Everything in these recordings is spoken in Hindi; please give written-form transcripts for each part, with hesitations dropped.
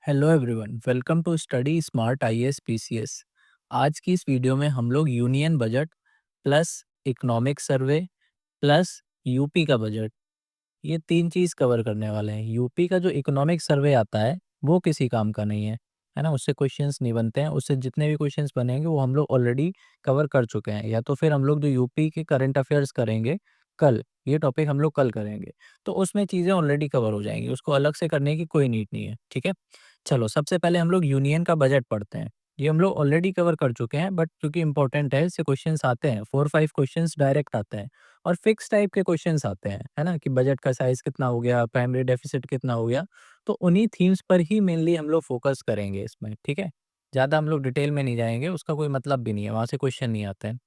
Hello everyone, welcome to study smart IAS PCS. आज की इस वीडियो में हम लोग union budget plus economic survey plus UP का बजट, ये तीन चीज़ कवर करने वाले हैं। यूपी का जो इकोनॉमिक सर्वे आता है वो किसी काम का नहीं है ना। उससे क्वेश्चंस नहीं बनते हैं, उससे जितने भी क्वेश्चंस बनेंगे वो हम लोग ऑलरेडी कवर कर चुके हैं। या तो फिर हम लोग जो यूपी के करंट अफेयर्स करेंगे कल, ये टॉपिक हम लोग कल करेंगे, तो उसमें चीज़ें ऑलरेडी कवर हो जाएंगी, उसको अलग से करने की कोई नीड नहीं है। ठीक है, चलो सबसे पहले हम लोग यूनियन का बजट पढ़ते हैं। ये हम लोग ऑलरेडी कवर कर चुके हैं, बट क्योंकि इंपॉर्टेंट है, इससे क्वेश्चंस आते हैं, 4-5 क्वेश्चंस डायरेक्ट आते हैं और फिक्स टाइप के क्वेश्चंस आते हैं, है ना, कि बजट का साइज कितना हो गया, प्राइमरी डेफिसिट कितना हो गया। तो उन्हीं थीम्स पर ही मेनली हम लोग फोकस करेंगे इसमें। ठीक है, ज़्यादा हम लोग डिटेल में नहीं जाएंगे, उसका कोई मतलब भी नहीं है, वहाँ से क्वेश्चन नहीं आते हैं।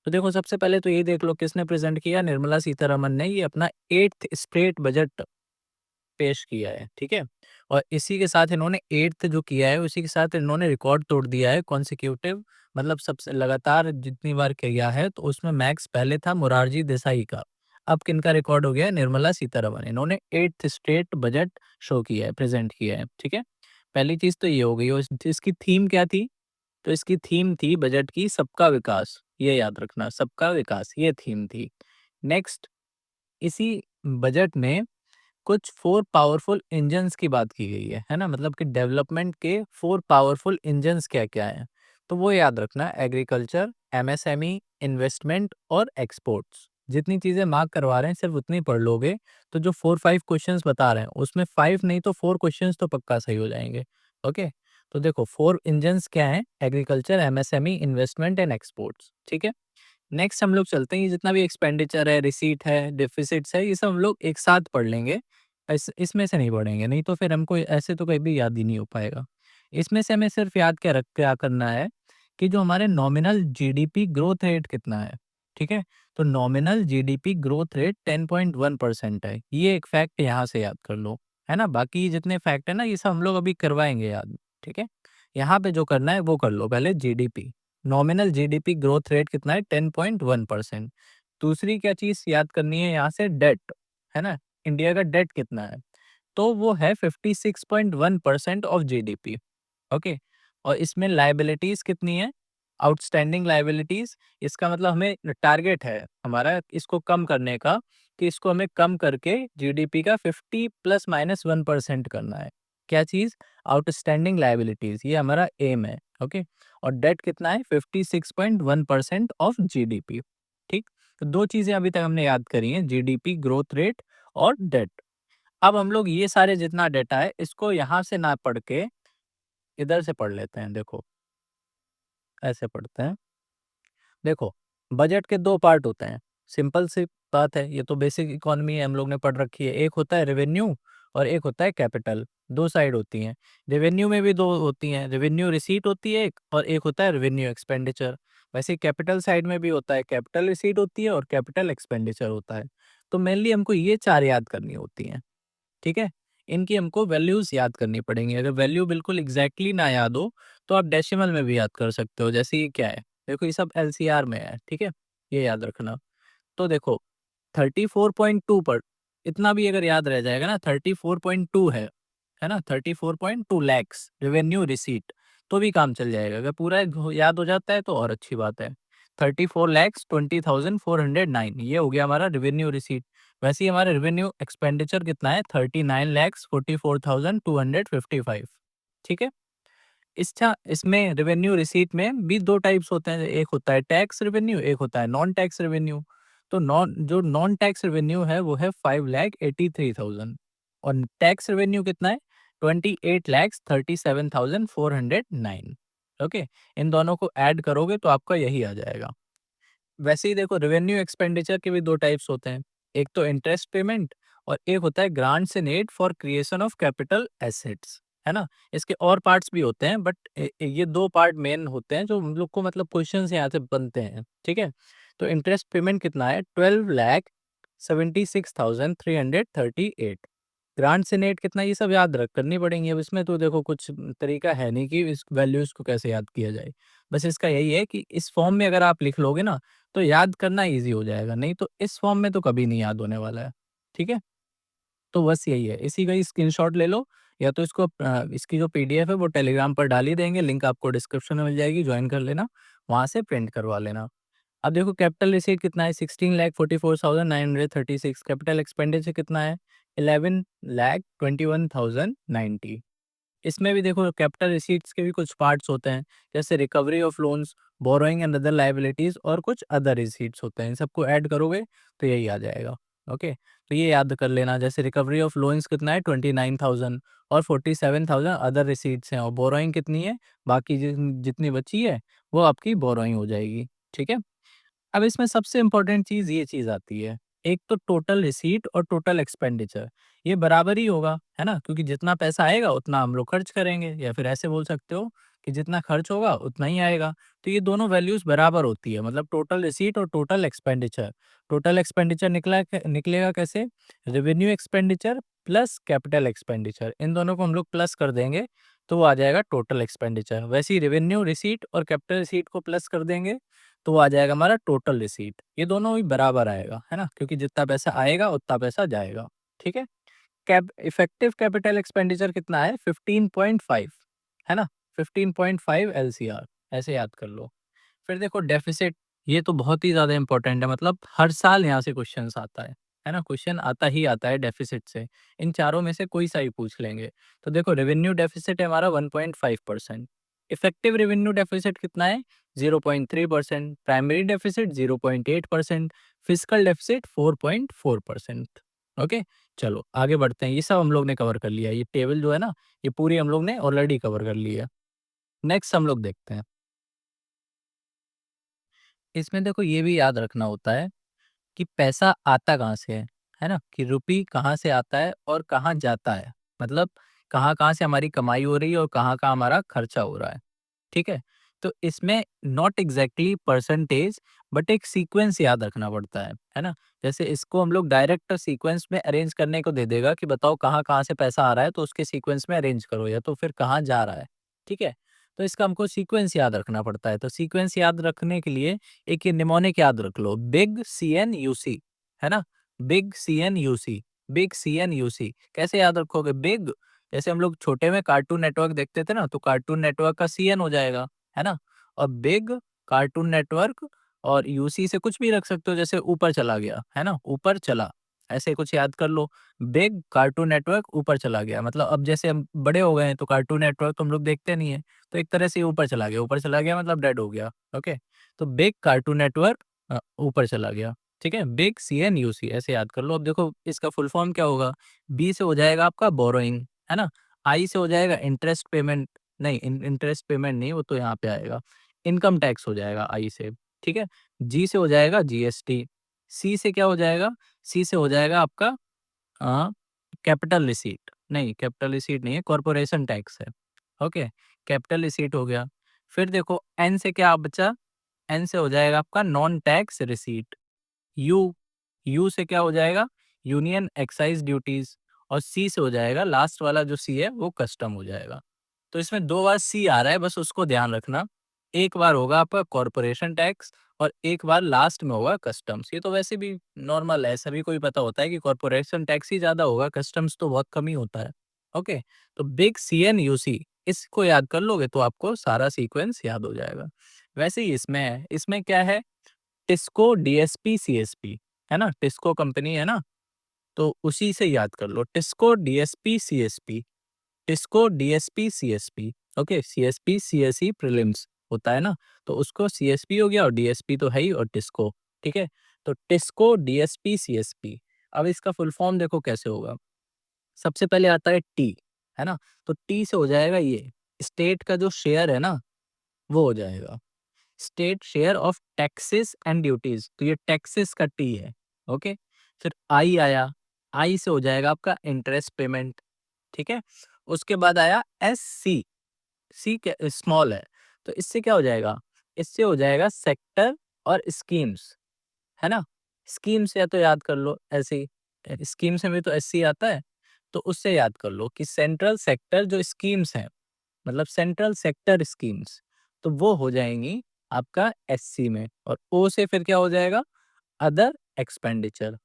तो देखो, सबसे पहले तो ये देख लो किसने प्रेजेंट किया। निर्मला सीतारमन ने ये अपना 8th स्टेट बजट पेश किया है। ठीक है, और इसी के साथ इन्होंने 8th जो किया है, उसी के साथ इन्होंने रिकॉर्ड तोड़ दिया है कॉन्सिक्यूटिव, मतलब सबसे लगातार जितनी बार किया है, तो उसमें मैक्स पहले था मुरारजी देसाई का। अब किनका रिकॉर्ड हो गया है? निर्मला सीतारमन। इन्होंने 8th स्टेट बजट शो किया है, प्रेजेंट किया है। ठीक है, पहली चीज तो ये हो गई। और इसकी थीम क्या थी? तो इसकी थीम थी बजट की सबका विकास। ये याद रखना, सबका विकास ये थीम थी। नेक्स्ट, इसी बजट में कुछ 4 पावरफुल इंजन्स की बात की गई है ना? मतलब कि डेवलपमेंट के 4 पावरफुल इंजन्स क्या-क्या हैं? तो वो याद रखना, एग्रीकल्चर, एमएसएमई, इन्वेस्टमेंट और एक्सपोर्ट्स। जितनी चीज़ें मार्क करवा रहे हैं सिर्फ उतनी पढ़ लोगे, तो जो 4-5 क्वेश्चंस बता रहे हैं उसमें 5 नहीं तो 4 क्वेश्चंस तो पक्का सही हो जाएँगे। ओके? तो देखो, 4 इंजन्स क्या हैं? Agriculture, MSME, investment and exports. ठीक है? नेक्स्ट हम लोग चलते हैं, ये जितना भी एक्सपेंडिचर है, रिसीट है, डेफिसिट्स है, ये सब हम लोग एक साथ पढ़ लेंगे। इसमें से नहीं पढ़ेंगे, नहीं तो फिर हमको ऐसे तो कहीं भी याद ही नहीं हो पाएगा। इसमें से हमें सिर्फ याद क्या करना है कि जो हमारे नॉमिनल जीडीपी ग्रोथ रेट कितना है। ठीक है, तो नॉमिनल जीडीपी ग्रोथ रेट 10.1% है। ये एक फैक्ट यहाँ से याद कर लो, है ना। बाकी जितने फैक्ट है ना, ये सब हम लोग अभी करवाएंगे याद। ठीक है, यहाँ पे जो करना है वो कर लो पहले। GDP, nominal GDP growth rate कितना है? 10.1%। दूसरी क्या चीज याद करनी है यहाँ से? डेट, है ना। इंडिया का डेट कितना है? तो वो है 56.1% ऑफ जीडीपी। ओके, और इसमें लाइबिलिटीज कितनी है? आउटस्टैंडिंग लाइबिलिटीज, इसका मतलब हमें टारगेट है हमारा इसको कम करने का, कि इसको हमें कम करके जीडीपी का 50 प्लस माइनस 1% करना है। क्या चीज? आउटस्टैंडिंग लाइबिलिटीज, ये हमारा एम है। ओके, और डेट कितना है? 56.1% ऑफ जीडीपी। ठीक, तो दो चीजें अभी तक हमने याद करी हैं, जीडीपी ग्रोथ रेट और डेट। अब हम लोग ये सारे जितना डेटा है इसको यहाँ से ना पढ़ के इधर से पढ़ लेते हैं। देखो, ऐसे पढ़ते हैं। देखो, बजट के 2 पार्ट होते हैं। सिंपल सी बात है, ये तो बेसिक इकोनॉमी हम लोग ने पढ़ रखी है। एक होता है रेवेन्यू और एक होता है कैपिटल। 2 साइड होती हैं। रेवेन्यू में भी 2 होती हैं, रेवेन्यू रिसीट होती है एक, और एक होता है रेवेन्यू एक्सपेंडिचर। वैसे ही कैपिटल साइड में भी होता है, कैपिटल रिसीट होती है और कैपिटल एक्सपेंडिचर होता है। तो मेनली हमको ये 4 याद करनी होती हैं। ठीक है? इनकी हमको वैल्यूज़ याद करनी पड़ेंगी। अगर वैल्यू बिल्कुल एग्ज़ैक्टली ना याद हो, तो आप डेसिमल में भी याद कर सकते हो। जैसे ये क्या है? देखो, ये सब एलसीआर में है, ठीक है? ये याद रखना। तो देखो, 34.2 पर इतना भी अगर याद रह जाएगा ना, 34.2 है ना? 34.2 लैक्स रेवेन्यू रिसीट, तो भी काम चल जाएगा। अगर पूरा याद हो जाता है तो और अच्छी बात है। 34 लैक्स 20,409, ये हो गया हमारा रेवेन्यू रिसीट। वैसे ही हमारा रेवेन्यू एक्सपेंडिचर कितना है? 39 लैक्स 44,255। ठीक है? इसमें रेवेन्यू रिसीट में भी 2 टाइप्स होते हैं, एक होता है टैक्स रेवेन्यू, एक होता है नॉन टैक्स रेवेन्यू। तो नॉन टैक्स रेवेन्यू है वो है 5,83,000, और टैक्स रेवेन्यू कितना है? 28,37,409। ओके, इन दोनों को ऐड करोगे तो आपका यही आ जाएगा। वैसे ही देखो, रेवेन्यू एक्सपेंडिचर के भी 2 टाइप्स होते हैं, एक तो इंटरेस्ट पेमेंट और एक होता है grants and aid for creation of capital assets, है ना? इसके और पार्ट्स भी होते हैं, बट ये 2 पार्ट मेन होते हैं जो हम लोग को मतलब क्वेश्चंस यहाँ से बनते हैं। ठीक है? तो इंटरेस्ट पेमेंट कितना है? 12,76,338। ग्रांट्स एंड एड कितना? ये सब याद रख करनी पड़ेंगी। अब इसमें तो देखो कुछ तरीका है नहीं कि इस वैल्यूज को कैसे याद किया जाए। बस इसका यही है कि इस फॉर्म में अगर आप लिख लोगे ना, तो याद करना ईज़ी हो जाएगा, नहीं तो इस फॉर्म में तो कभी नहीं याद होने वाला है। ठीक है? तो बस यही है, इसी का ही स्क्रीनशॉट ले लो, या तो इसकी जो पीडीएफ है वो टेलीग्राम पर डाल ही देंगे, लिंक आपको डिस्क्रिप्शन में मिल जाएगी, ज्वाइन कर लेना, वहाँ से प्रिंट करवा लेना। अब देखो कैपिटल रिसीट कितना है, 16,44,936। कैपिटल एक्सपेंडिचर कितना है, 11,21,090। इसमें भी देखो कैपिटल रिसीट्स के भी कुछ पार्ट्स होते हैं, जैसे recovery of loans, borrowing and other liabilities और कुछ अदर रिसीट्स होते हैं। इन सबको ऐड करोगे तो यही आ जाएगा। ओके, तो ये याद कर लेना। जैसे रिकवरी ऑफ लोन्स कितना है, 29,000, और 47,000 अदर रिसीट्स हैं, और बोरोइंग कितनी है, बाकी जितनी बची है वो आपकी बोरोइंग हो जाएगी। ठीक है, अब इसमें सबसे इम्पोर्टेंट चीज़ ये चीज़ आती है, एक तो टोटल रिसीट और टोटल एक्सपेंडिचर, ये बराबर ही होगा, है ना? क्योंकि जितना पैसा आएगा उतना हम लोग खर्च करेंगे, या फिर ऐसे बोल सकते हो कि जितना खर्च होगा उतना ही आएगा। तो ये दोनों वैल्यूज़ बराबर होती है, मतलब टोटल रिसीट और टोटल एक्सपेंडिचर। टोटल एक्सपेंडिचर निकलेगा कैसे? Revenue expenditure plus capital expenditure, इन दोनों को हम लोग प्लस कर देंगे तो वो आ जाएगा टोटल एक्सपेंडिचर। वैसे ही रेवेन्यू रिसीट और कैपिटल रिसीट को प्लस कर देंगे तो वो आ जाएगा हमारा टोटल रिसीट। ये दोनों ही बराबर आएगा, है ना? क्योंकि जितना पैसा आएगा उतना पैसा जाएगा। ठीक है? कैप इफेक्टिव कैपिटल एक्सपेंडिचर कितना है? 15.5, है ना? 15.5 एलसीआर, ऐसे याद कर लो। फिर देखो डेफिसिट, ये तो बहुत ही ज़्यादा इम्पोर्टेंट है, मतलब हर साल यहाँ से क्वेश्चंस आता है ना? क्वेश्चन आता ही आता है डेफिसिट से। इन चारों में से कोई सा ही पूछ लेंगे। तो देखो रेवेन्यू डेफिसिट है हमारा 1.5%, इफेक्टिव रेवेन्यू डेफिसिट कितना है 0.3%, primary deficit 0.8%, physical deficit 4.4%। Okay, चलो आगे बढ़ते हैं। ये सब हम लोग ने कवर कर लिया, ये टेबल जो है ना, ये पूरी हम लोग ने ऑलरेडी कवर कर ली है। नेक्स्ट हम लोग देखते हैं, इसमें देखो ये भी याद रखना होता है कि पैसा आता कहाँ से है ना? कि रुपी कहाँ से आता है और कहाँ जाता है। मतलब कहाँ-कहाँ से हमारी कमाई हो रही है और कहाँ-कहाँ हमारा खर्चा हो रहा है। ठीक है? तो इसमें नॉट एग्ज़ैक्टली परसेंटेज, बट एक सीक्वेंस याद रखना पड़ता है ना? जैसे इसको हम लोग डायरेक्ट सीक्वेंस में अरेंज करने को दे देगा कि बताओ कहाँ-कहाँ से पैसा आ रहा है, तो उसके सीक्वेंस में अरेंज करो, या तो फिर कहाँ जा रहा है। ठीक है? तो इसका हमको सीक्वेंस याद रखना पड़ता है। तो सीक्वेंस याद रखने के लिए एक ये निमोनिक याद रख लो, बिग CNUC, है ना? बिग CNUC, बिग CNUC कैसे याद रखोगे? बिग, जैसे हम लोग छोटे में कार्टून नेटवर्क देखते थे ना, तो कार्टून नेटवर्क का CN हो जाएगा, है ना? और बिग कार्टून नेटवर्क, और यूसी से कुछ भी रख सकते हो, जैसे ऊपर चला गया, है ना? ऊपर चला, ऐसे कुछ याद कर लो। बिग कार्टून नेटवर्क ऊपर चला गया, मतलब अब जैसे हम बड़े हो गए हैं तो कार्टून नेटवर्क तो हम लोग देखते नहीं है, तो एक तरह से ये ऊपर चला गया मतलब डेड हो गया। ओके, तो बिग कार्टून नेटवर्क ऊपर चला गया। ठीक है, बिग CNUC ऐसे याद कर लो। अब देखो इसका फुल फॉर्म क्या होगा? बी से हो जाएगा आपका बोरोइंग, है ना? आई से हो जाएगा इंटरेस्ट पेमेंट, नहीं इंटरेस्ट पेमेंट नहीं, वो तो यहाँ पे आएगा, इनकम टैक्स हो जाएगा आई से। ठीक है, जी से हो जाएगा GST, सी से क्या हो जाएगा? सी से हो जाएगा आपका अ, कैपिटल रिसीट, नहीं कैपिटल रिसीट नहीं है, कॉर्पोरेशन टैक्स है। ओके, कैपिटल रिसीट हो गया। फिर देखो एन से क्या बचा? एन से हो जाएगा आपका non tax receipt. You, you से क्या हो जाएगा? Union excise duties. और सी से हो जाएगा, लास्ट वाला जो सी है वो कस्टम हो जाएगा। तो इसमें 2 बार सी आ रहा है, बस उसको ध्यान रखना। एक बार होगा आपका कॉर्पोरेशन टैक्स और एक बार लास्ट में होगा कस्टम्स। ये तो वैसे भी नॉर्मल है, सभी को ही पता होता है कि कॉर्पोरेशन टैक्स ही ज़्यादा होगा, कस्टम्स तो बहुत कम ही होता है। ओके, तो बिग CNUC इसको याद कर लोगे तो आपको सारा सीक्वेंस याद हो जाएगा। वैसे ही इसमें है, इसमें क्या है? टिस्को DSP CSP, है ना? टिस्को कंपनी है ना? तो उसी से याद कर लो, TISCO DSP CSP, TISCO DSP CSP। Okay, CSP CSE prelims होता है ना, तो उसको CSP हो गया और DSP तो है ही, और टिस्को। ठीक है, तो टिस्को DSP CSP। अब इसका फुल फॉर्म देखो कैसे होगा। सबसे पहले आता है टी, है ना? तो टी से हो जाएगा ये स्टेट का जो शेयर है ना, वो हो जाएगा state share of taxes and duties, तो ये टैक्सेस का टी है। ओके, फिर आई आया, आई से हो जाएगा आपका इंटरेस्ट पेमेंट। ठीक है, उसके बाद आया SC, सी क्या स्मॉल है, तो इससे क्या हो जाएगा? इससे हो जाएगा सेक्टर और स्कीम्स, है ना? स्कीम्स या तो याद कर लो ऐसे ही, स्कीम्स में भी तो SC आता है, तो उससे याद कर लो कि सेंट्रल सेक्टर जो स्कीम्स हैं, मतलब सेंट्रल सेक्टर स्कीम्स, तो वो हो जाएंगी आपका SC में। और ओ से फिर क्या हो जाएगा? Other expenditure.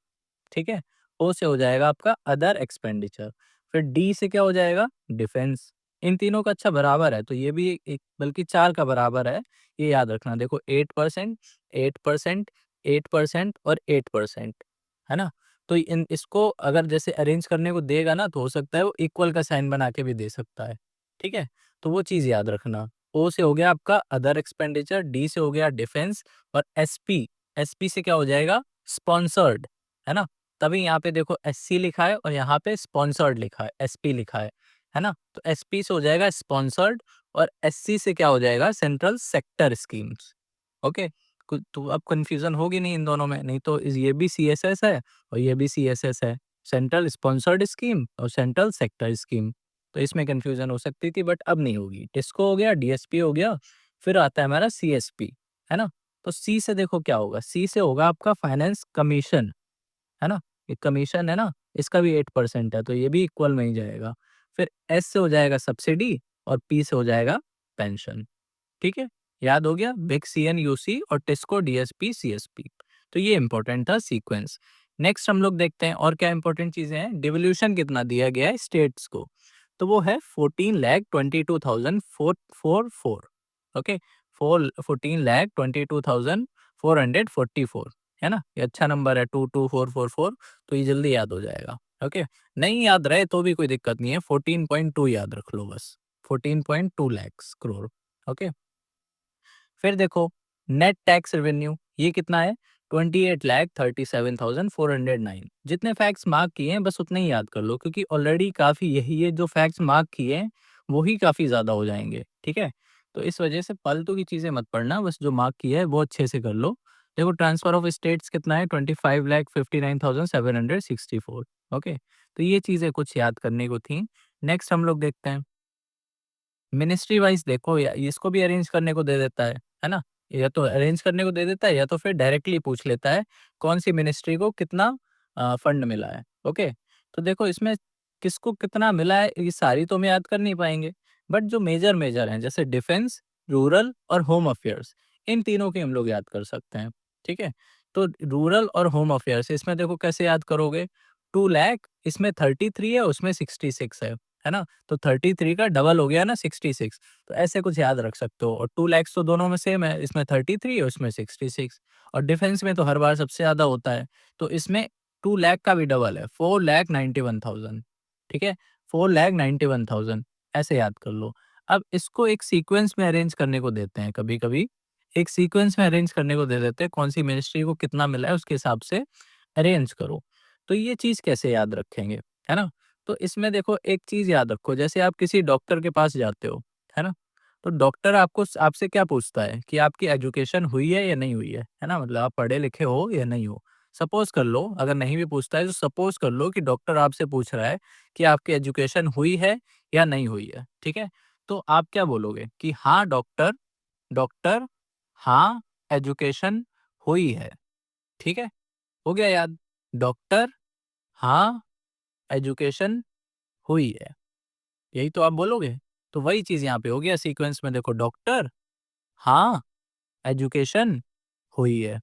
ठीक है, ओ से हो जाएगा आपका अदर एक्सपेंडिचर। फिर डी से क्या हो जाएगा, डिफेंस। इन तीनों का अच्छा बराबर है, तो ये भी एक बल्कि 4 का बराबर है, ये याद रखना। देखो 8%, 8%, 8% और 8%, है ना? तो इन इसको अगर जैसे अरेंज करने को देगा ना, तो हो सकता है वो इक्वल का साइन बना के भी दे सकता है, ठीक है? तो वो चीज़ याद रखना। ओ से हो गया आपका अदर एक्सपेंडिचर, डी से हो गया डिफेंस और एसपी, एसपी से क्या हो जाएगा, स्पॉन्सर्ड, है ना? तभी यहाँ पे देखो एससी लिखा है और यहाँ पे स्पॉन्सर्ड लिखा है, एसपी लिखा है ना? तो एसपी से हो जाएगा स्पॉन्सर्ड और एससी से क्या हो जाएगा, सेंट्रल सेक्टर स्कीम्स। ओके? तो अब कन्फ्यूज़न होगी नहीं इन दोनों में, नहीं तो ये भी सीएसएस है और ये भी सीएसएस है। सेंट्रल स्पॉन्सर्ड स्कीम और सेंट्रल सेक्टर स्कीम। तो इसमें कन्फ्यूज़न हो सकती थी बट अब नहीं होगी। टिस्को हो गया, डीएसपी हो गया, फिर आता है हमारा सीएसपी, है ना? तो सी से देखो क्या होगा, सी से होगा आपका फाइनेंस कमीशन, है ना? ये कमीशन है ना, इसका भी 8% है, तो ये भी इक्वल में ही जाएगा। फिर एस से हो जाएगा सब्सिडी और पी से हो जाएगा पेंशन, ठीक है? याद हो गया? बिग सीएन यूसी और टिस्को डीएसपी सीएसपी। तो ये इंपॉर्टेंट था सीक्वेंस। नेक्स्ट हम लोग देखते हैं और क्या इंपॉर्टेंट चीज़ें हैं। डिवोल्यूशन कितना दिया गया है स्टेट्स को, तो वो है 14,22,444, ओके? 14,22,444, है ना? ये अच्छा नंबर है 22444, तो ये जल्दी याद हो जाएगा, ओके? नहीं याद रहे तो भी कोई दिक्कत नहीं है, 14.2 याद रख लो बस, 14.2 लाख करोड़, ओके? फिर देखो नेट टैक्स रेवेन्यू ये कितना है, 28,37,409। जितने फैक्ट्स मार्क किए हैं बस उतने ही याद कर लो, क्योंकि ऑलरेडी काफ़ी यही ये जो फैक्ट्स मार्क किए हैं वो ही काफ़ी ज़्यादा हो जाएंगे, ठीक है? तो इस वजह से फालतू की चीज़ें मत पढ़ना, बस जो मार्क किया है वो अच्छे से कर लो। देखो ट्रांसफर ऑफ स्टेट्स कितना है, 25,59,764, ओके? तो ये चीज़ें कुछ याद करने को थी। नेक्स्ट हम लोग देखते हैं मिनिस्ट्री वाइज़। देखो या इसको भी अरेंज करने को दे देता है ना? या तो अरेंज करने को दे देता है या तो फिर डायरेक्टली पूछ लेता है, कौन-सी मिनिस्ट्री को कितना फंड मिला है, ओके? तो देखो इसमें किसको कितना मिला है, ये सारी तो हम याद कर नहीं पाएँगे, बट जो मेजर-मेजर हैं जैसे डिफेंस, रूरल और होम अफेयर्स, इन तीनों की हम लोग याद कर सकते हैं, ठीक है? तो रूरल और होम अफेयर्स इसमें देखो कैसे याद करोगे, 2 लाख इसमें 33 है, उसमें 66 है ना? तो 33 का डबल हो गया ना 66, तो ऐसे कुछ याद रख सकते हो। और 2 लैक्स तो दोनों में सेम है, इसमें 33 है, उसमें 66। और डिफेंस में तो हर बार सबसे ज़्यादा होता है, तो इसमें 2 लाख का भी डबल है, 4,91,000, ठीक है? 4,91,000 ऐसे याद कर लो। अब इसको एक सीक्वेंस में अरेंज करने को देते हैं कभी-कभी, एक सीक्वेंस में अरेंज करने को दे देते हैं, कौन-सी मिनिस्ट्री को कितना मिला है उसके हिसाब से अरेंज करो। तो ये चीज़ कैसे याद रखेंगे, है ना? तो इसमें देखो एक चीज़ याद रखो, जैसे आप किसी डॉक्टर के पास जाते हो, है ना? तो डॉक्टर आपको आपसे क्या पूछता है कि आपकी एजुकेशन हुई है या नहीं हुई है ना? मतलब आप पढ़े लिखे हो या नहीं हो। सपोज़ कर लो अगर नहीं भी पूछता है तो सपोज़ कर लो कि डॉक्टर आपसे पूछ रहा है कि आपकी एजुकेशन हुई है या नहीं हुई है, ठीक है? तो आप क्या बोलोगे कि हाँ डॉक्टर, डॉक्टर, हाँ एजुकेशन हुई है, ठीक है? हो गया याद? डॉक्टर, हाँ एजुकेशन हुई है। यही तो आप बोलोगे। तो वही चीज़ यहाँ पे हो गया सीक्वेंस में, देखो डॉक्टर, हाँ, एजुकेशन हुई है।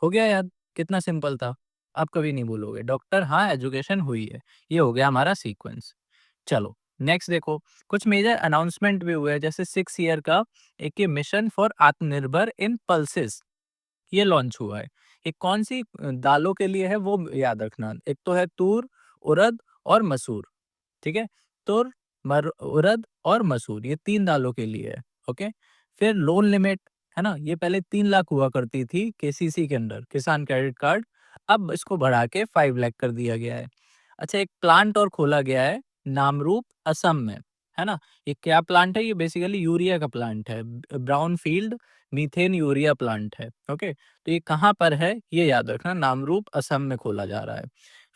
हो गया याद, कितना सिंपल था। आप कभी नहीं भूलोगे, डॉक्टर, हाँ, एजुकेशन हुई है। ये हो गया हमारा सीक्वेंस। चलो, नेक्स्ट देखो, कुछ मेजर अनाउंसमेंट भी हुए हैं, जैसे 6 ईयर का एक ये मिशन फॉर आत्मनिर्भर इन पल्सेस, ये लॉन्च हुआ है। ये कौन-सी दालों के लिए है वो याद रखना। एक तो है तूर, उड़द और मसूर। ठीक है? तुर, उड़द और मसूर, ये 3 दालों के लिए है, ओके? फिर लोन लिमिट, है ना? ये पहले 3 लाख हुआ करती थी केसीसी के अंडर, किसान क्रेडिट कार्ड, अब इसको बढ़ा के 5 लाख कर दिया गया है। अच्छा, एक प्लांट और खोला गया है नामरूप, असम में, है ना? ये क्या प्लांट है? ये बेसिकली यूरिया का प्लांट है। Brown field methane urea plant है, ओके? तो ये कहाँ पर है? ये याद रखना, नामरूप, असम में खोला जा रहा है।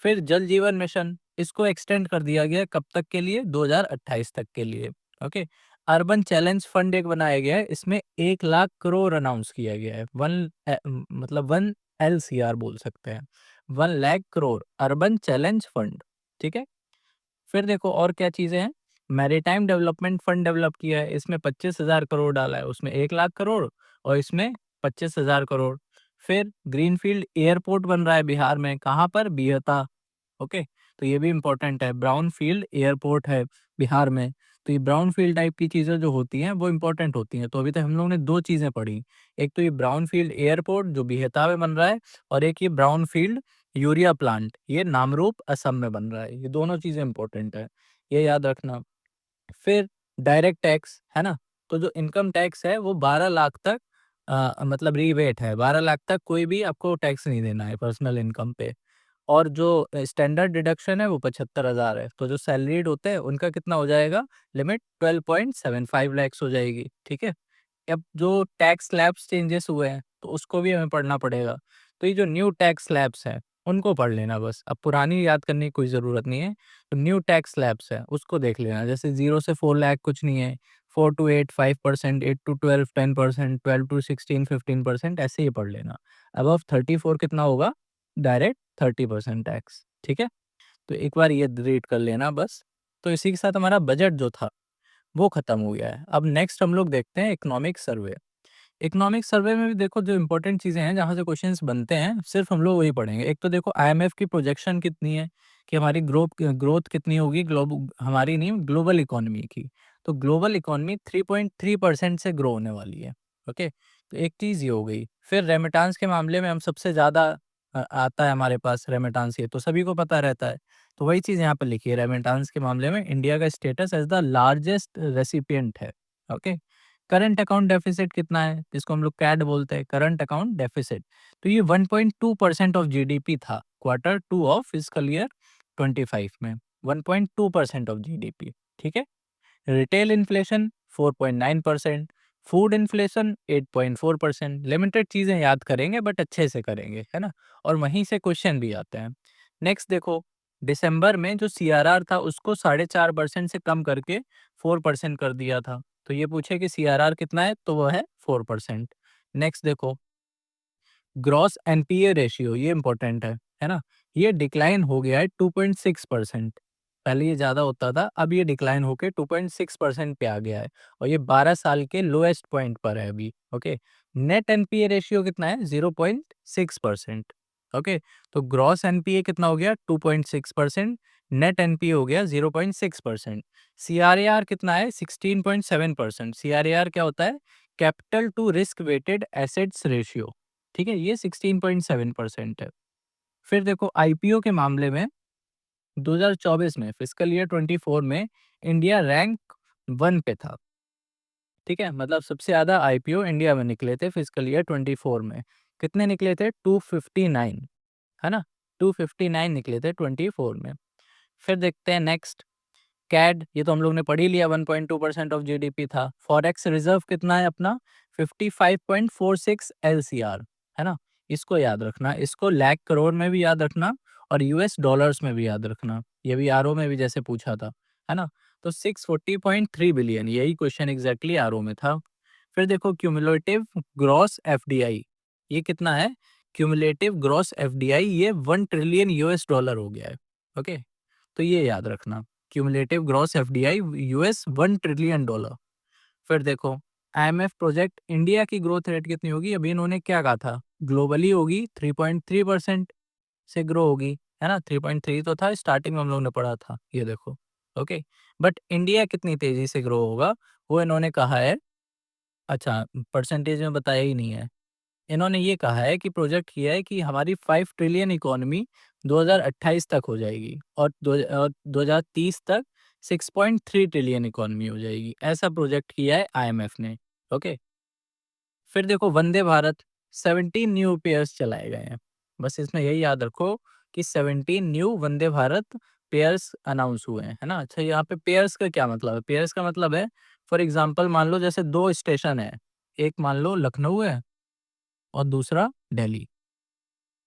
फिर जल जीवन मिशन, इसको एक्सटेंड कर दिया गया है कब तक के लिए? 2028 तक के लिए, ओके? अर्बन चैलेंज फंड एक बनाया गया है, इसमें 1 लाख करोड़ अनाउंस किया गया है। मतलब 1 एलसीआर बोल सकते हैं। 1 lakh crore urban challenge fund, ठीक है? फिर देखो और क्या चीज़ें हैं, मैरीटाइम डेवलपमेंट फंड डेवलप किया है, इसमें 25,000 करोड़ डाला है, उसमें 1 लाख करोड़ और इसमें 25,000 करोड़। फिर ग्रीनफील्ड एयरपोर्ट बन रहा है बिहार में, कहाँ पर? बिहता, ओके? तो ये भी इम्पोर्टेंट है। ब्राउन फील्ड एयरपोर्ट है बिहार में, तो ये ब्राउन फील्ड टाइप की चीज़ें जो होती हैं वो इम्पोर्टेंट होती हैं। तो अभी तक हम लोगों ने 2 चीज़ें पढ़ी, एक तो ये ब्राउन फील्ड एयरपोर्ट जो बिहता में बन रहा है, और एक ये ब्राउन फील्ड यूरिया प्लांट, ये नामरूप असम में बन रहा है। ये दोनों चीज़ें इम्पोर्टेंट है, ये याद रखना। फिर डायरेक्ट टैक्स, है ना? तो जो इनकम टैक्स है वो 12 लाख तक मतलब रिबेट है, 12 लाख तक कोई भी आपको टैक्स नहीं देना है पर्सनल इनकम पे। और जो स्टैंडर्ड डिडक्शन है वो 75,000 है। तो जो सैलरीड होते हैं उनका कितना हो जाएगा, लिमिट 12.75 लैक्स हो जाएगी, ठीक है? अब जो टैक्स स्लैब्स चेंजेस हुए हैं तो उसको भी हमें पढ़ना पड़ेगा। तो ये जो न्यू टैक्स स्लैब्स हैं उनको पढ़ लेना बस, अब पुरानी याद करने की कोई ज़रूरत नहीं है। तो न्यू टैक्स स्लैब्स है उसको देख लेना, जैसे 0 से 4 लाख कुछ नहीं है, 4 टू 8 5%, 8 टू 12 10%, 12 टू 16 15%, ऐसे ही पढ़ लेना। अबव 34 कितना होगा, डायरेक्ट 30% टैक्स, ठीक है? तो एक बार ये रीड कर लेना बस। तो इसी के साथ हमारा बजट जो था वो खत्म हो गया है। अब नेक्स्ट हम लोग देखते हैं इकोनॉमिक सर्वे। इकोनॉमिक सर्वे में भी देखो जो इंपॉर्टेंट चीज़ें हैं जहाँ से क्वेश्चंस बनते हैं, सिर्फ हम लोग वही पढ़ेंगे। एक तो देखो आईएमएफ की प्रोजेक्शन कितनी है, कि हमारी ग्रोथ ग्रोथ कितनी होगी, हमारी नहीं, ग्लोबल इकोनॉमी की। तो ग्लोबल इकोनॉमी 3.3% से ग्रो होने वाली है। ओके, तो एक चीज़ ये हो गई। फिर रेमिटांस के मामले में हम सबसे ज़्यादा आता है हमारे पास रेमिटांस, ये तो सभी को पता रहता है। तो वही चीज़ यहाँ पर लिखी है, रेमिटांस के मामले में इंडिया का status as the largest recipient है। ओके, करंट अकाउंट डेफिसिट कितना है, जिसको हम लोग कैड बोलते हैं, करंट अकाउंट डेफिसिट। तो ये 1.2% ऑफ जीडीपी था क्वार्टर 2 ऑफ फिस्कल ईयर 25 में, 1.2% ऑफ जीडीपी, ठीक है? Retail inflation 4.9%, food inflation 8.4%। Limited चीज़ें याद करेंगे बट अच्छे से करेंगे, है ना? और वहीं से क्वेश्चन भी आते हैं। नेक्स्ट देखो, दिसंबर में जो सीआरआर था उसको 4.5% से कम करके 4% कर दिया था। तो ये पूछे कि सीआरआर कितना है, तो वो है 4%। नेक्स्ट देखो, ग्रॉस एनपीए रेशियो, ये इंपॉर्टेंट है ना? ये डिक्लाइन हो गया है 2.6%। पहले ये ज़्यादा होता था, अब ये डिक्लाइन होके 2.6% पे आ गया है, और ये 12 साल के लोएस्ट पॉइंट पर है अभी। ओके, नेट एनपीए रेशियो कितना है, 0.6%। ओके, तो ग्रॉस एनपीए कितना हो गया, 2.6%, नेट एनपीए हो गया 0.6%। सीआरएआर कितना है, 16.7%। सीआरएआर क्या होता है, capital to risk weighted assets ratio, ठीक है? ये 16.7% है। फिर देखो आईपीओ के मामले में 2024 में फिस्कल ईयर 24 में इंडिया रैंक 1 पे था, ठीक है? मतलब सबसे ज़्यादा आईपीओ इंडिया में निकले थे फिस्कल ईयर 24 में। कितने निकले थे, 259, है ना? 259 निकले थे 24 में। फिर देखते हैं नेक्स्ट, कैड, ये तो हम लोग ने पढ़ ही लिया, 1.2% ऑफ जीडीपी था। फॉरेक्स रिजर्व कितना है अपना, 55.46 एलसीआर, है ना? इसको याद रखना, इसको लाख करोड़ में भी याद रखना और यूएस डॉलर्स में भी याद रखना। ये भी आरओ में भी जैसे पूछा था, है ना? तो 640.3 बिलियन, यही क्वेश्चन एग्जैक्टली आरओ में था। फिर देखो क्यूमुलेटिव ग्रॉस एफडीआई, ये कितना है, क्यूमुलेटिव ग्रॉस एफडीआई, ये 1 ट्रिलियन यूएस डॉलर हो गया है। ओके, तो ये याद रखना, cumulative gross FDI US 1 trillion dollar. फिर देखो आईएमएफ प्रोजेक्ट इंडिया की ग्रोथ रेट कितनी होगी, अभी इन्होंने क्या कहा था, ग्लोबली होगी 3.3% से ग्रो होगी, है ना? 3.3 तो था स्टार्टिंग में हम लोग ने पढ़ा था, ये देखो। ओके, बट इंडिया कितनी तेजी से ग्रो होगा वो इन्होंने कहा है, अच्छा परसेंटेज में बताया ही नहीं है। इन्होंने ये कहा है कि प्रोजेक्ट किया है कि हमारी 5 ट्रिलियन इकोनॉमी 2028 तक हो जाएगी, और 2030 तक 6.3 ट्रिलियन इकोनॉमी हो जाएगी, ऐसा प्रोजेक्ट किया है आईएमएफ ने। ओके, फिर देखो वंदे भारत, 17 न्यू पेयर्स चलाए गए हैं। बस इसमें यही याद रखो कि 17 new Vande Bharat pairs announce हुए हैं, है ना? अच्छा, यहाँ पे पेयर्स का क्या मतलब है, पेयर्स का मतलब है, फॉर एग्जाम्पल मान लो जैसे 2 स्टेशन है, एक मान लो लखनऊ है और दूसरा दिल्ली।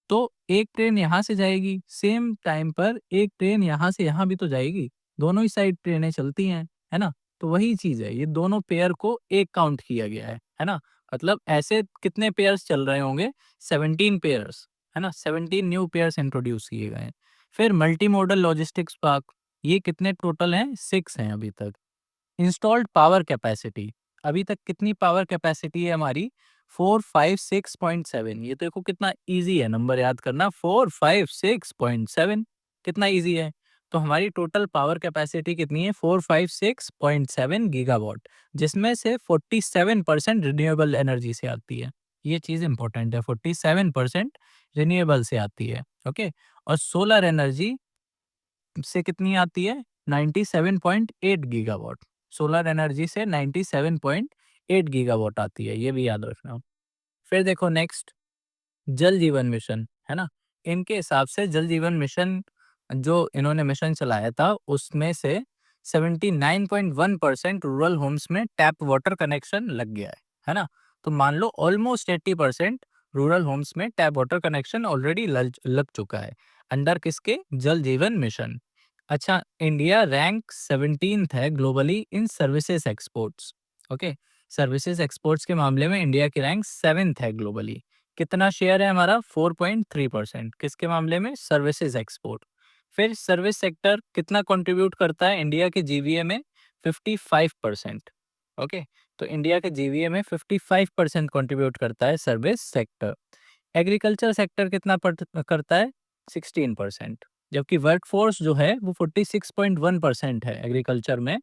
तो एक ट्रेन यहाँ से जाएगी, सेम टाइम पर एक ट्रेन यहाँ से यहाँ भी तो जाएगी, दोनों ही साइड ट्रेनें चलती हैं, है ना? तो वही चीज़ है, ये दोनों पेयर को एक काउंट किया गया है ना? मतलब ऐसे कितने पेयर्स चल रहे होंगे, 17 पेयर्स, है ना? 17 न्यू पेयर्स इंट्रोड्यूस किए गए हैं। फिर मल्टी मॉडल लॉजिस्टिक्स पार्क, ये कितने टोटल हैं, 6 हैं अभी तक। इंस्टॉल्ड पावर कैपेसिटी, अभी तक कितनी पावर कैपेसिटी है हमारी, 456.7। ये देखो कितना इजी है नंबर याद करना, 456.7 कितना इजी है। तो हमारी टोटल पावर कैपेसिटी कितनी है 456.7 गीगावाट, जिसमें से 47% रिन्यूएबल एनर्जी से आती है। ये चीज़ इंपॉर्टेंट है, 47% रिन्यूएबल से आती है। ओके, और सोलर एनर्जी से कितनी आती है 97.8 गीगावाट। सोलर एनर्जी से 97.8 गीगावाट आती है, ये भी याद रखना। फिर देखो नेक्स्ट, जल जीवन मिशन, है ना? इनके हिसाब से जल जीवन मिशन जो इन्होंने मिशन चलाया था, उसमें से 79.1% रूरल होम्स में टैप वाटर कनेक्शन लग गया है ना? तो मान लो ऑलमोस्ट 80% रूरल होम्स में टैप वाटर कनेक्शन ऑलरेडी लग चुका है, अंडर किसके? जल जीवन मिशन। अच्छा, इंडिया रैंक 17th है ग्लोबली इन services exports. Okay, services exports के मामले में इंडिया की रैंक 7th है ग्लोबली। कितना शेयर है हमारा? 4.3%। किसके मामले में? Services export. फिर सर्विस सेक्टर कितना कंट्रीब्यूट करता है इंडिया के जीवीए में? 55%। ओके, तो इंडिया के जीवीए में 55% कंट्रीब्यूट करता है सर्विस सेक्टर। एग्रीकल्चर सेक्टर कितना करता है? 16%। जबकि वर्कफोर्स जो है वो 46.1% है एग्रीकल्चर में।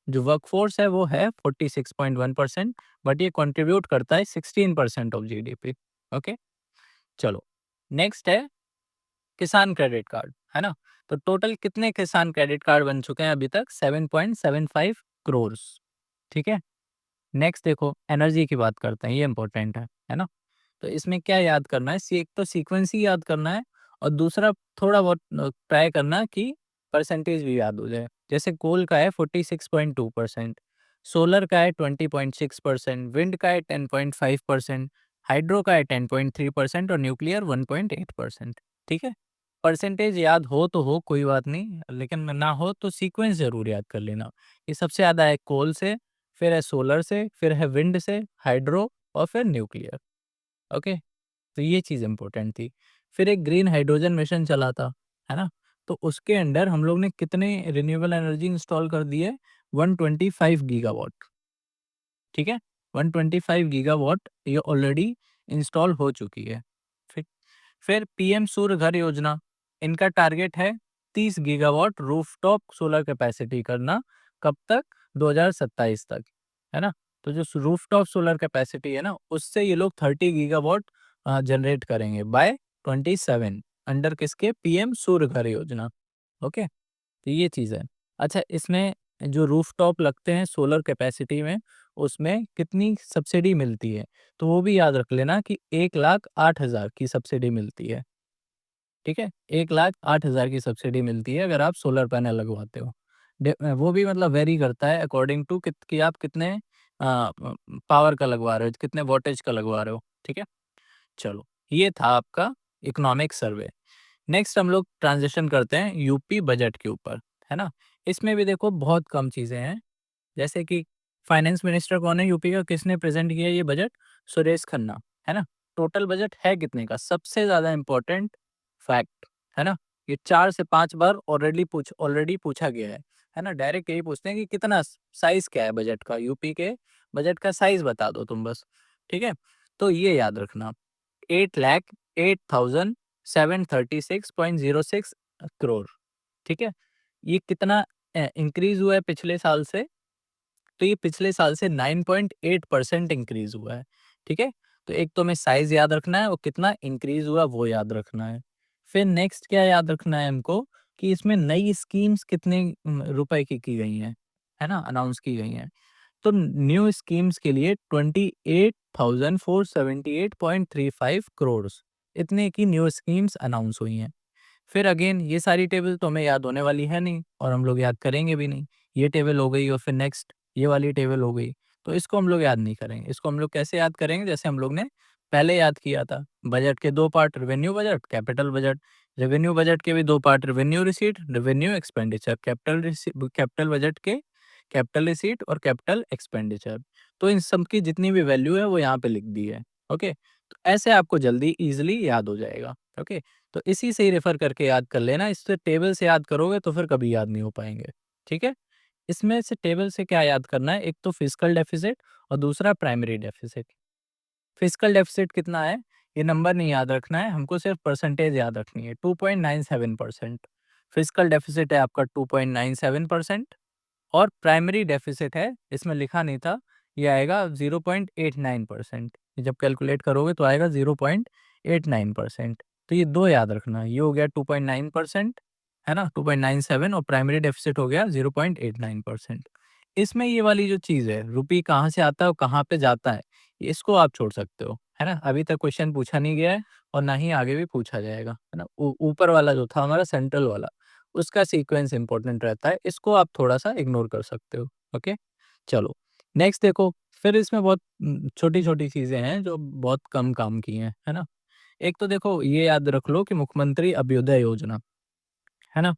जो वर्कफोर्स है वो है 46.1%, बट ये कंट्रीब्यूट करता है 16% ऑफ जीडीपी। ओके, चलो नेक्स्ट है किसान क्रेडिट कार्ड, है ना? तो टोटल कितने किसान क्रेडिट कार्ड बन चुके हैं अभी तक? 7.75 करोड़। ठीक है, नेक्स्ट देखो एनर्जी की बात करते हैं, ये इंपॉर्टेंट है ना? तो इसमें क्या याद करना है? एक तो सीक्वेंस ही याद करना है, और दूसरा थोड़ा बहुत ट्राई करना कि परसेंटेज भी याद हो जाए। जैसे कोल का है 46.2%, सोलर का है 20.6%, विंड का है 10.5%, हाइड्रो का है 10.3% और न्यूक्लियर 1.8%। ठीक है, परसेंटेज याद हो तो हो, कोई बात नहीं, लेकिन ना हो तो सीक्वेंस जरूर याद कर लेना। ये सबसे ज़्यादा है कोल से, फिर है सोलर से, फिर है विंड से, हाइड्रो और फिर न्यूक्लियर। ओके, तो ये चीज़ इम्पोर्टेंट थी। फिर एक ग्रीन हाइड्रोजन मिशन चला था, है ना? तो उसके अंडर हम लोग ने कितने रिन्यूएबल एनर्जी इंस्टॉल कर दी है? 125 गीगावाट। ठीक है, 125 गीगावाट ये ऑलरेडी इंस्टॉल हो चुकी है। फिर पीएम सूर्य घर योजना, इनका टारगेट है 30 गीगावाट रूफटॉप सोलर कैपेसिटी करना। कब तक? 2027 तक, है ना? तो जो रूफटॉप सोलर कैपेसिटी है ना, उससे ये लोग 30 गीगावाट जनरेट करेंगे बाय 27, अंडर किसके? पीएम सूर्य घर योजना। ओके, तो ये चीज़ है। अच्छा, इसमें जो रूफटॉप लगते हैं सोलर कैपेसिटी में, उसमें कितनी सब्सिडी मिलती है? तो वो भी याद रख लेना कि 1,08,000 की सब्सिडी मिलती है। ठीक है? 1,08,000 की सब्सिडी मिलती है अगर आप सोलर पैनल लगवाते हो। वो भी मतलब वेरी करता है अकॉर्डिंग टू कि आप कितने पावर का लगवा रहे हो, कितने वोल्टेज का लगवा रहे हो। ठीक है? चलो, ये था आपका इकोनॉमिक सर्वे। नेक्स्ट हम लोग ट्रांज़िशन करते हैं यूपी बजट के ऊपर, है ना? इसमें भी देखो बहुत कम चीज़ें हैं, जैसे कि फाइनेंस मिनिस्टर कौन है यूपी का? किसने प्रेज़ेंट किया ये बजट? सुरेश खन्ना, है ना? टोटल बजट है कितने का? सबसे ज़्यादा इम्पोर्टेंट फैक्ट, है ना? ये 4 से 5 बार ऑलरेडी पूछा गया है ना? डायरेक्ट यही पूछते हैं कि कितना साइज़ क्या है बजट का? यूपी के बजट का साइज़ बता दो तुम बस, ठीक है? तो ये याद रखना, 8,08,736.06 करोड़, ठीक है? ये कितना इंक्रीज़ हुआ है पिछले साल से? तो ये पिछले साल से 9.8% इंक्रीज़ हुआ है, ठीक है? तो एक तो हमें साइज़ याद रखना है और कितना इंक्रीज़ हुआ वो याद रखना है। फिर नेक्स्ट क्या याद रखना है हमको कि इसमें नई स्कीम्स कितने रुपए की गई हैं, है ना? अनाउंस की गई हैं। तो न्यू स्कीम्स के लिए 28,478.35 करोड़ इतने की न्यू स्कीम्स अनाउंस हुई हैं। फिर अगेन ये सारी टेबल तो हमें याद होने वाली है नहीं और हम लोग याद करेंगे भी नहीं। ये टेबल हो गई और फिर नेक्स्ट ये वाली टेबल हो गई। तो इसको हम लोग याद नहीं करेंगे। इसको हम लोग कैसे याद करेंगे? जैसे हम लोग ने पहले याद किया था। बजट के 2 part, revenue budget, capital budget. Revenue budget के भी 2 part, revenue receipt, revenue expenditure. Capital budget के कैपिटल रिसीट और कैपिटल एक्सपेंडिचर। तो इन सब की जितनी भी वैल्यू है वो यहाँ पे लिख दी है। ओके? तो ऐसे आपको जल्दी ईज़िली याद हो जाएगा। ओके? तो इसी से ही रेफ़र करके याद कर लेना, इससे टेबल से याद करोगे तो फिर कभी याद नहीं हो पाएँगे, ठीक है? इसमें से टेबल से क्या याद करना है, एक तो फिस्कल डेफ़िसिट और दूसरा प्राइमरी डेफ़िसिट। फिस्कल डेफ़िसिट कितना है, ये नंबर नहीं याद रखना है, हमको सिर्फ़ परसेंटेज याद रखनी है, 2.97%, फिजिकल डेफिसिट है आपका 2.97% और प्राइमरी डेफिसिट है, इसमें लिखा नहीं था, ये आएगा 0.89%। जब कैलकुलेट करोगे तो आएगा 0.89%। तो ये दो याद रखना, ये हो गया 2.9%, है ना, 2.97, और प्राइमरी डेफिसिट हो गया 0.89%। इसमें ये वाली जो चीज़ है, रुपी कहाँ से आता है और कहाँ पे जाता है, इसको आप छोड़ सकते हो, है ना। अभी तक क्वेश्चन पूछा नहीं गया है और ना ही आगे भी पूछा जाएगा, है ना। ऊपर वाला जो था हमारा सेंट्रल वाला, उसका सीक्वेंस इंपॉर्टेंट रहता है, इसको आप थोड़ा-सा इग्नोर कर सकते हो, ओके। चलो, नेक्स्ट देखो, फिर इसमें बहुत छोटी-छोटी चीज़ें हैं जो बहुत कम काम की हैं, है ना। एक तो देखो ये याद रख लो कि मुख्यमंत्री अभ्युदय योजना, है ना,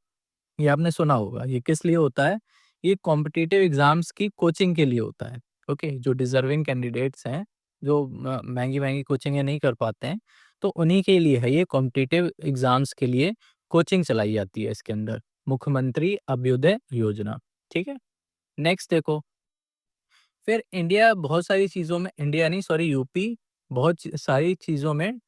ये आपने सुना होगा। ये किस लिए होता है? ये कॉम्पिटिटिव एग्ज़ाम्स की कोचिंग के लिए होता है, ओके। जो डिज़र्विंग कैंडिडेट्स हैं, जो महँगी-महँगी कोचिंगें नहीं कर पाते हैं, तो उन्हीं के लिए है ये, कॉम्पिटिटिव एग्ज़ाम्स के लिए कोचिंग चलाई जाती है इसके अंदर, मुख्यमंत्री अभ्युदय योजना, ठीक है? नेक्स्ट देखो, फिर इंडिया बहुत सारी चीज़ों में, इंडिया नहीं सॉरी यूपी बहुत सारी चीज़ों में,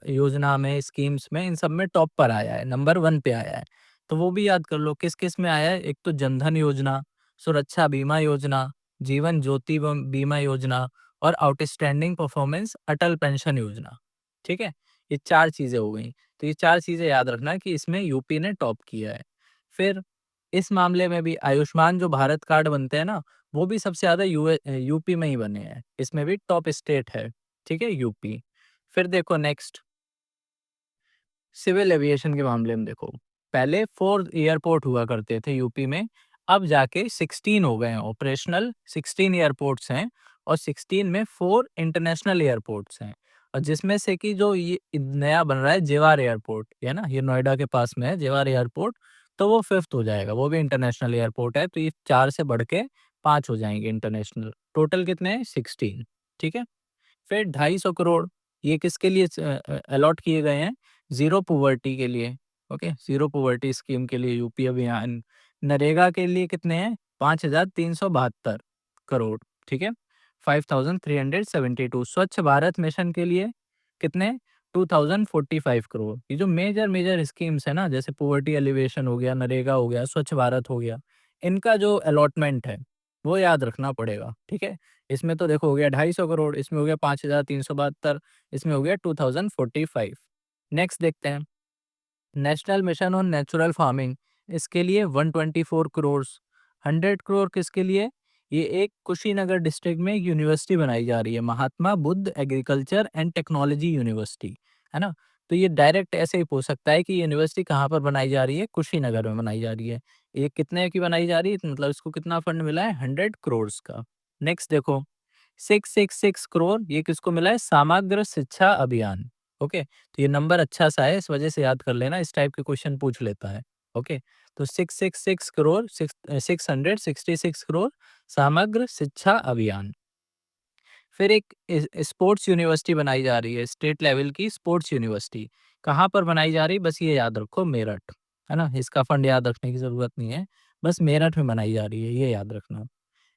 योजना में, स्कीम्स में, इन सब में टॉप पर आया है, नंबर 1 पे आया है। तो वो भी याद कर लो किस-किस में आया है। एक तो जनधन योजना, सुरक्षा बीमा योजना, जीवन ज्योति बीमा योजना और आउटस्टैंडिंग परफॉर्मेंस अटल पेंशन योजना, ठीक है? ये 4 चीज़ें हो गई। तो ये 4 चीज़ें याद रखना कि इसमें यूपी ने टॉप किया है। फिर इस मामले में भी आयुष्मान जो भारत कार्ड बनते हैं ना, वो भी सबसे ज़्यादा यूपी में ही बने हैं। इसमें भी टॉप स्टेट है, ठीक है, यूपी। फिर देखो नेक्स्ट, सिविल एविएशन के मामले में देखो, पहले 4 एयरपोर्ट हुआ करते थे यूपी में, अब जाके 16 हो गए हैं ऑपरेशनल, 16 एयरपोर्ट्स हैं और 16 में 4 इंटरनेशनल एयरपोर्ट्स हैं। और जिसमें से कि जो ये नया बन रहा है जेवार एयरपोर्ट, है ना, ये नोएडा के पास में है जेवार एयरपोर्ट, तो वो 5th हो जाएगा, वो भी इंटरनेशनल एयरपोर्ट है, तो ये 4 से बढ़ के 5 हो जाएँगे इंटरनेशनल। टोटल कितने हैं? 16, ठीक है? फिर 250 करोड़ ये किसके लिए अलॉट किए गए हैं? ज़ीरो पॉवर्टी के लिए, ओके? ज़ीरो पॉवर्टी स्कीम के लिए यूपी अभियान। नरेगा के लिए कितने हैं? 5,372 करोड़, ठीक है? 5,372। स्वच्छ भारत मिशन के लिए कितने? 2,045 करोड़। ये जो मेजर स्कीम्स है ना, जैसे पॉवर्टी एलिवेशन हो गया, नरेगा हो गया, स्वच्छ भारत हो गया, इनका जो अलॉटमेंट है, वो याद रखना पड़ेगा, ठीक है? इसमें तो देखो हो गया 250 करोड़, इसमें हो गया 5,372, इसमें हो गया 2045। नेक्स्ट देखते हैं, national mission on natural farming, इसके लिए 124 करोड़। 100 करोड़ किसके लिए? ये एक कुशीनगर डिस्ट्रिक्ट में एक यूनिवर्सिटी बनाई जा रही है, Mahatma Buddha agriculture and technology university, है ना। तो ये डायरेक्ट ऐसे ही पूछ सकता है कि यूनिवर्सिटी कहाँ पर बनाई जा रही है? कुशीनगर में बनाई जा रही है। ये कितने की बनाई जा रही है, तो मतलब इसको कितना फंड मिला है? 100 करोड़ का। नेक्स्ट देखो, 666 करोड़ ये किसको मिला है? समग्र शिक्षा अभियान, ओके। तो ये नंबर अच्छा सा है, इस वजह से याद कर लेना, इस टाइप के क्वेश्चन पूछ लेता है, ओके। तो 666 करोड़, 666 करोड़ समग्र शिक्षा अभियान। फिर एक स्पोर्ट्स यूनिवर्सिटी बनाई जा रही है, स्टेट लेवल की स्पोर्ट्स यूनिवर्सिटी। कहाँ पर बनाई जा रही है? बस ये याद रखो, मेरठ, है ना। इसका फंड याद रखने की जरूरत नहीं है, बस मेरठ में बनाई जा रही है, ये याद रखना।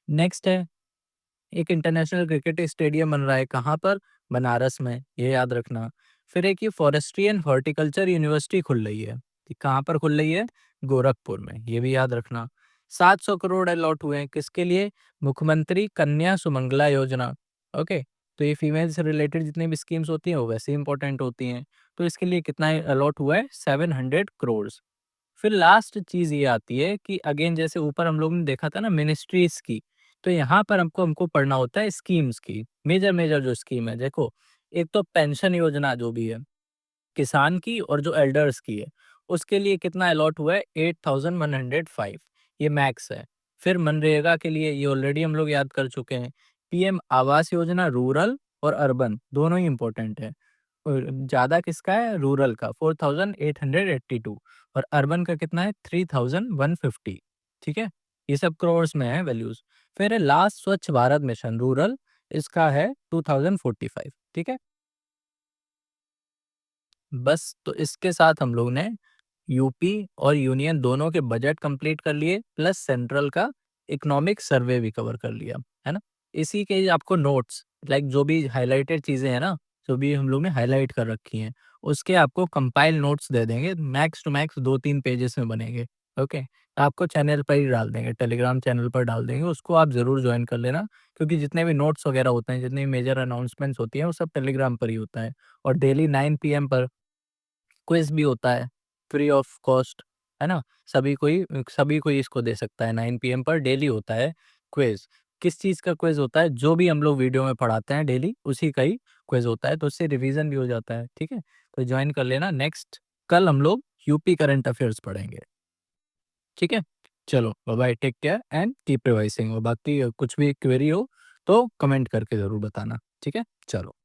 नेक्स्ट है, एक इंटरनेशनल क्रिकेट स्टेडियम बन रहा है, कहाँ पर? बनारस में, ये याद रखना। फिर एक ये फॉरेस्ट्री एंड हॉर्टिकल्चर यूनिवर्सिटी खुल रही है, ये कहाँ पर खुल रही है? गोरखपुर में, ये भी याद रखना। 700 करोड़ अलॉट हुए हैं किसके लिए? मुख्यमंत्री कन्या सुमंगला योजना, ओके। तो ये फीमेल से रिलेटेड जितनी भी स्कीम्स होती हैं वो वैसे इंपॉर्टेंट होती हैं। तो इसके लिए कितना अलॉट हुआ है? 700 करोड़। फिर लास्ट चीज़ ये आती है कि अगेन जैसे ऊपर हम लोग ने देखा था ना मिनिस्ट्रीज़ की, तो यहाँ पर हमको हमको पढ़ना होता है स्कीम्स की। मेजर जो स्कीम है देखो, एक तो पेंशन योजना जो भी है, किसान की और जो एल्डर्स की है, उसके लिए कितना अलॉट हुआ है? 8,105, ये मैक्स है। फिर मनरेगा के लिए ये ऑलरेडी हम लोग याद कर चुके हैं। पीएम आवास योजना रूरल और अर्बन दोनों ही इम्पोर्टेंट है। और ज़्यादा किसका है? रूरल का 4,882 और अर्बन का कितना है? 3,150, ठीक है? ये सब करोड़्स में है वैल्यूज़। फिर लास्ट स्वच्छ भारत मिशन रूरल, इसका है 2045, ठीक है? बस तो इसके साथ हम लोग ने यूपी और यूनियन दोनों के बजट कंप्लीट कर लिए, प्लस सेंट्रल का इकोनॉमिक सर्वे भी कवर कर लिया, है ना? इसी के आपको नोट्स लाइक जो भी हाइलाइटेड चीज़ें हैं ना, जो भी हम लोग ने हाइलाइट कर रखी हैं, उसके आपको कंपाइल नोट्स दे देंगे, मैक्स टू मैक्स 2-3 पेजेस में बनेंगे, ओके? आपको चैनल पर ही डाल देंगे, टेलीग्राम चैनल पर डाल देंगे, उसको आप ज़रूर जॉइन कर लेना, क्योंकि जितने भी नोट्स वगैरह होते हैं, जितनी भी मेजर अनाउंसमेंट्स होती हैं, वो सब टेलीग्राम पर ही होता है। और डेली 9 पीएम पर क्विज़ भी होता है, फ्री ऑफ कॉस्ट, है ना? सभी कोई इसको दे सकता है, 9 पीएम पर डेली होता है क्विज़। किस चीज़ का क्विज़ होता है? जो भी हम लोग वीडियो में पढ़ाते हैं डेली, उसी का ही क्विज़ होता है, तो उससे रिवीज़न भी हो जाता है, ठीक है? तो जॉइन कर लेना। नेक्स्ट कल हम लोग यूपी करंट अफ़ेयर्स पढ़ेंगे, ठीक है? चलो, bye bye, take care and keep revising. और बाकी कुछ भी क्वेरी हो, तो कमेंट करके ज़रूर बताना, ठीक है? चलो।